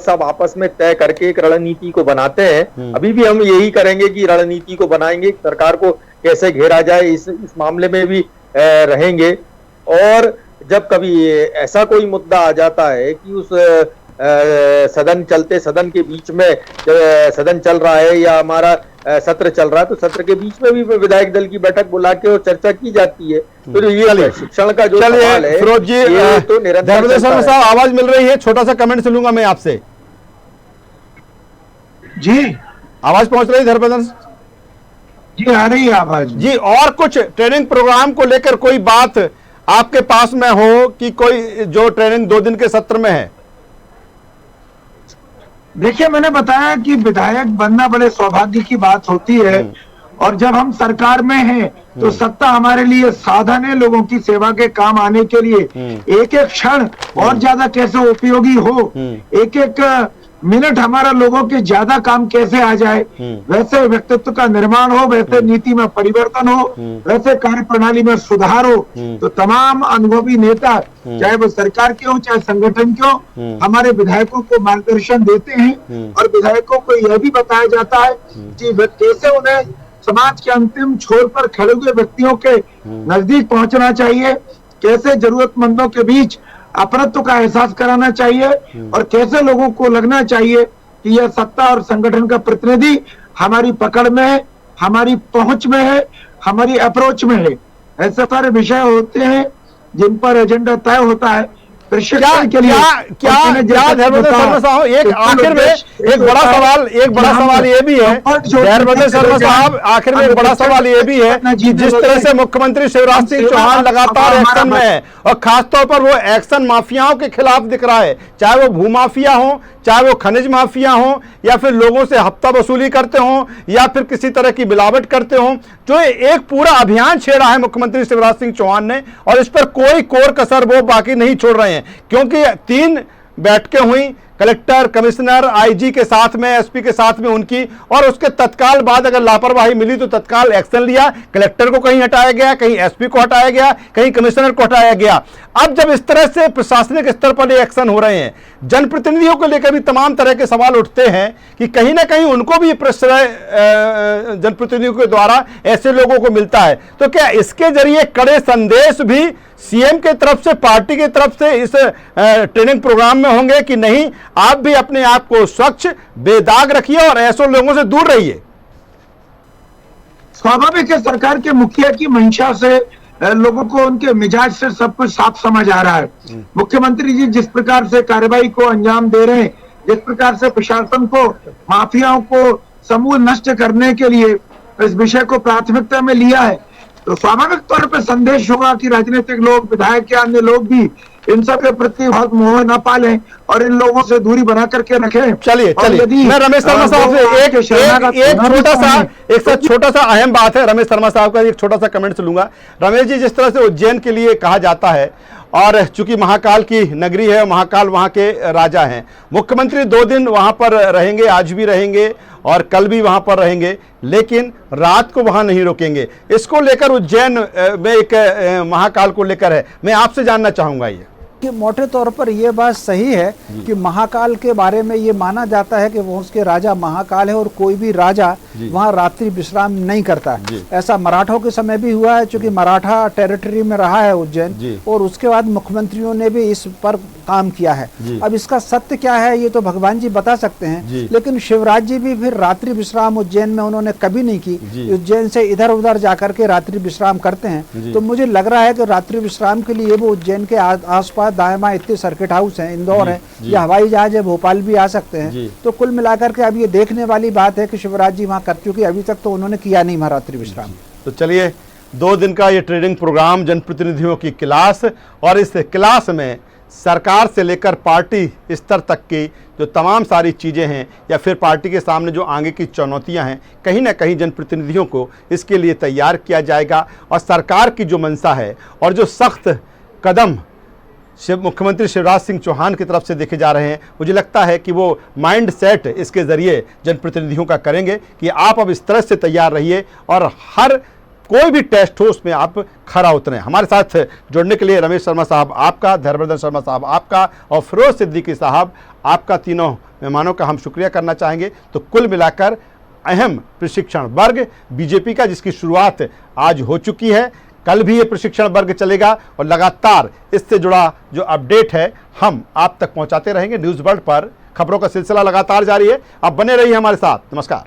सब आपस में तय करके एक रणनीति को बनाते हैं। अभी भी हम यही करेंगे कि रणनीति को बनाएंगे, सरकार को कैसे घेरा जाए इस मामले में भी रहेंगे। और जब कभी ऐसा कोई मुद्दा आ जाता है कि उस सदन के बीच में सदन चल रहा है या हमारा सत्र चल रहा है, तो सत्र के बीच में भी विधायक दल की बैठक बुला के और चर्चा की जाती है। तो ये शिक्षण का जो सवाल है, फिरोज जी, तो धर्मेंद्र शर्मा साहब आवाज मिल रही है? छोटा सा कमेंट सुनूंगा मैं आपसे। जी, आवाज पहुंच रही है धर्मेंद्र जी? आ रही है आवाज जी। और कुछ ट्रेनिंग प्रोग्राम को लेकर कोई बात आपके पास में हो कि कोई जो ट्रेनिंग 2 दिन के सत्र में है? देखिए, मैंने बताया कि विधायक बनना बड़े सौभाग्य की बात होती है, और जब हम सरकार में हैं तो सत्ता हमारे लिए साधन है लोगों की सेवा के काम आने के लिए। एक एक क्षण और ज्यादा कैसे उपयोगी हो, एक एक मिनट हमारा लोगों के ज्यादा काम कैसे आ जाए, वैसे व्यक्तित्व का निर्माण हो, वैसे नीति में परिवर्तन हो, वैसे कार्य प्रणाली में सुधार हो। तो तमाम अनुभवी नेता, चाहे वो सरकार के हो चाहे संगठन के हो, हमारे विधायकों को मार्गदर्शन देते हैं। और विधायकों को यह भी बताया जाता है कि कैसे उन्हें समाज के अंतिम छोर पर खड़े हुए व्यक्तियों के नजदीक पहुंचना चाहिए, कैसे जरूरतमंदों के बीच अपनत्व का एहसास कराना चाहिए, और कैसे लोगों को लगना चाहिए कि यह सत्ता और संगठन का प्रतिनिधि हमारी पकड़ में है, हमारी पहुंच में है, हमारी अप्रोच में है। ऐसे सारे विषय होते हैं जिन पर एजेंडा तय होता है प्रशिक्षण के लिए। क्या धर्मेंद्र शर्मा साहब, एक आखिर में एक बड़ा सवाल ये भी है धर्मेंद्र शर्मा साहब, आखिर में एक बड़ा सवाल ये भी है कि जिस तरह से मुख्यमंत्री शिवराज सिंह चौहान लगातार एक्शन में है, और खासतौर पर वो एक्शन माफियाओं के खिलाफ दिख रहा है, चाहे वो भूमाफिया हो, चाहे वो खनिज माफिया हो, या फिर लोगों से हफ्ता वसूली करते हो, या फिर किसी तरह की मिलावट करते हो, जो एक पूरा अभियान छेड़ा है मुख्यमंत्री शिवराज सिंह चौहान ने, और इस पर कोई कोर कसर वो बाकी नहीं छोड़ रहे हैं। क्योंकि 3 बैठकें हुई, कलेक्टर, कमिश्नर, आईजी के साथ में, एसपी के साथ में उनकी, और उसके तत्काल बाद अगर लापरवाही मिली तो तत्काल एक्शन लिया। कलेक्टर को कहीं हटाया गया, कहीं एसपी को हटाया गया, कहीं कमिश्नर को हटाया गया। अब जब इस तरह से प्रशासनिक स्तर पर ये एक्शन हो रहे हैं, जनप्रतिनिधियों को लेकर भी तमाम तरह के सवाल उठते हैं कि कहीं ना कहीं उनको भी प्रश्रय जनप्रतिनिधियों के द्वारा ऐसे लोगों को मिलता है। तो क्या इसके जरिए कड़े संदेश भी सीएम के तरफ से, पार्टी की तरफ से इस ट्रेनिंग प्रोग्राम में होंगे कि नहीं, आप भी अपने आप को स्वच्छ बेदाग रखिए और ऐसे लोगों से दूर रहिए? स्वाभाविक है, सरकार के मुखिया की मंशा से लोगों को उनके मिजाज से सब कुछ साफ समझ आ रहा है। मुख्यमंत्री जी जिस प्रकार से कार्रवाई को अंजाम दे रहे हैं, जिस प्रकार से प्रशासन को माफियाओं को समूल नष्ट करने के लिए इस विषय को प्राथमिकता में लिया है, तो स्वाभाविक तौर पर संदेश होगा कि राजनीतिक लोग, विधायक या अन्य लोग भी इन सब के प्रति बहुत मोह न पालें और इन लोगों से दूरी बना करके रखें। चलिए मैं रमेश शर्मा साहब से एक छोटा सा अहम बात है, रमेश शर्मा साहब का एक छोटा सा कमेंट लूंगा। रमेश जी, जिस तरह से उज्जैन के लिए कहा जाता है, और चूंकि महाकाल की नगरी है, महाकाल वहां के राजा हैं, मुख्यमंत्री 2 दिन वहां पर रहेंगे, आज भी रहेंगे और कल भी वहां पर रहेंगे, लेकिन रात को वहां नहीं रुकेंगे। इसको लेकर उज्जैन में एक महाकाल को लेकर है, मैं आपसे जानना चाहूंगा ये। कि मोटे तौर पर यह बात सही है कि महाकाल के बारे में ये माना जाता है कि वो उसके राजा महाकाल है और कोई भी राजा वहाँ रात्रि विश्राम नहीं करता। ऐसा मराठों के समय भी हुआ है, चूंकि मराठा टेरिटरी में रहा है उज्जैन, और उसके बाद मुख्यमंत्रियों ने भी इस पर काम किया है। अब इसका सत्य क्या है ये तो भगवान जी बता सकते हैं, लेकिन शिवराज जी भी फिर रात्रि विश्राम उज्जैन में उन्होंने कभी नहीं की। उज्जैन से इधर उधर जाकर के रात्रि विश्राम करते हैं। तो मुझे लग रहा है कि रात्रि विश्राम के लिए वो उज्जैन के आसपास दाएं बाएं इतने सर्किट हाउस हैं, इंदौर है या हवाई जहाज है, भोपाल भी आ सकते हैं। तो कुल मिलाकर के अब ये देखने वाली बात है कि शिवराज जी वहां कर चुके, अभी तक तो उन्होंने किया नहीं महारात्रि विश्राम। तो चलिए 2 दिन का ये ट्रेनिंग प्रोग्राम जनप्रतिनिधियों की क्लास, और इस क्लास में सरकार से लेकर पार्टी स्तर तक की जो तमाम सारी चीज़ें हैं या फिर पार्टी के सामने जो आगे की चुनौतियां हैं, कहीं ना कहीं जनप्रतिनिधियों को इसके लिए तैयार किया जाएगा। और सरकार की जो मंशा है और जो सख्त कदम मुख्यमंत्री शिवराज सिंह चौहान की तरफ से देखे जा रहे हैं, मुझे लगता है कि वो माइंड सेट इसके ज़रिए जनप्रतिनिधियों का करेंगे कि आप अब इस तरह से तैयार रहिए और हर कोई भी टेस्ट हो उसमें आप खरा उतरें। हमारे साथ जुड़ने के लिए रमेश शर्मा साहब आपका, धैर्यवर्धन शर्मा साहब आपका और फिरोज सिद्दीकी साहब आपका, तीनों मेहमानों का हम शुक्रिया करना चाहेंगे। तो कुल मिलाकर अहम प्रशिक्षण वर्ग बीजेपी का, जिसकी शुरुआत आज हो चुकी है, कल भी ये प्रशिक्षण वर्ग चलेगा और लगातार इससे जुड़ा जो अपडेट है हम आप तक पहुंचाते रहेंगे। न्यूज़ वर्ल्ड पर खबरों का सिलसिला लगातार जारी है, आप बने रहिए हमारे साथ। नमस्कार।